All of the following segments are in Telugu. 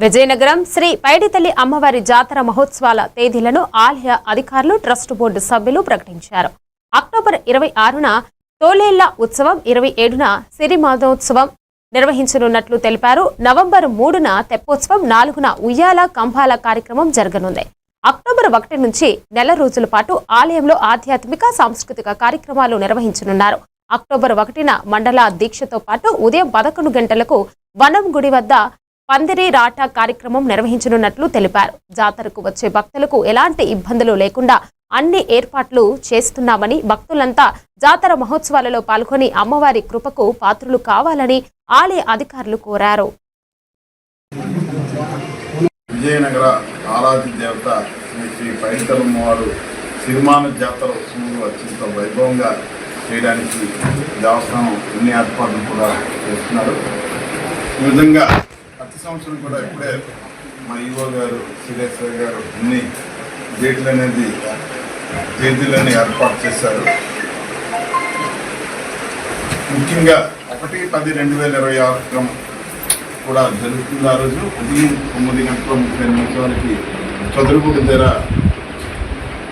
విజయనగరం శ్రీ పైడితల్లి అమ్మవారి జాతర మహోత్సవాల తేదీలను ఆలయ అధికారులు ట్రస్ట్ బోర్డు సభ్యులు ప్రకటించారు. అక్టోబర్ 26న తోలేళ్ల ఉత్సవం, 27న సిరిమాదోత్సవం నిర్వహించనున్నట్లు తెలిపారు. నవంబర్ 3న తెప్పోత్సవం, 4న ఉయ్యాల కంభాల కార్యక్రమం జరగనుంది. అక్టోబర్ 1 నుంచి నెల రోజుల పాటు ఆలయంలో ఆధ్యాత్మిక సాంస్కృతిక కార్యక్రమాలు నిర్వహించనున్నారు. అక్టోబర్ 1న మండల దీక్షతో పాటు ఉదయం 11 గంటలకు వనం గుడి వద్ద పందిరి రాట కార్యక్రమం నిర్వహించనున్నట్లు తెలిపారు. జాతరకు వచ్చే భక్తులకు ఎలాంటి ఇబ్బందులు లేకుండా అన్ని ఏర్పాట్లు చేస్తున్నామని, భక్తులంతా జాతర మహోత్సవాలలో పాల్గొని అమ్మవారి కృపకు పాత్రులు కావాలని ఆలయ అధికారులు కోరారు. విజయనగర ఆరాధ్య దేవత శ్రీ పైడితల్లి అమ్మవారు సిరిమాన జాతర ఉత్సవంలో అత్యంత వైభవంగా చేయడానికి దేవస్థానం అన్ని ఏర్పాట్లు కూడా చేస్తున్నారు. ఈ విధంగా ప్రతి సంవత్సరం కూడా ఇప్పుడే మా ఈవో గారు, శ్రీలేశ్వర గారు అన్ని తేదీలని ఏర్పాటు చేశారు. ముఖ్యంగా 1/10/2026 కూడా జరుగుతుంది. ఆ రోజు ఉదయం 9:30 చదురుగుడి దగ్గర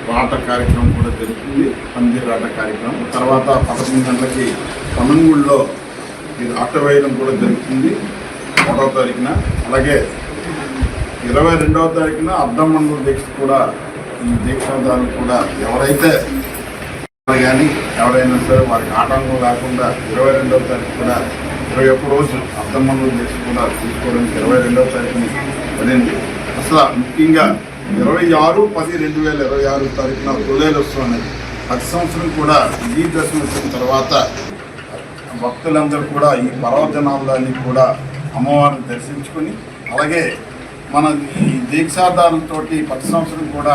రాట కార్యక్రమం కూడా జరుగుతుంది. పందిరి రాట కార్యక్రమం తర్వాత 11 గంటలకి కమన్గూళ్ళలో ఇది అట్టవేయడం కూడా జరుగుతుంది 1వ తారీఖున. అలాగే 22వ తారీఖున అర్ధమండల దీక్ష కూడా, ఈ దీక్షాదారులు కూడా ఎవరైతే కానీ ఎవరైనా సరే వారికి ఆటంకం లేకుండా 22వ తారీఖు కూడా 21 రోజు అర్ధమండల దీక్ష కూడా తీసుకోవడానికి 22వ తారీఖుని పడింది. అసలు ముఖ్యంగా 26/10/2026 తారీఖున తొలేలోత్సవం అనేది ప్రతి సంవత్సరం కూడా విజయదశమి వచ్చిన తర్వాత భక్తులందరూ కూడా ఈ పర్వదినాలని కూడా అమ్మవారిని దర్శించుకొని, అలాగే మన ఈ దీక్షాదారులతోటి ప్రతి సంవత్సరం కూడా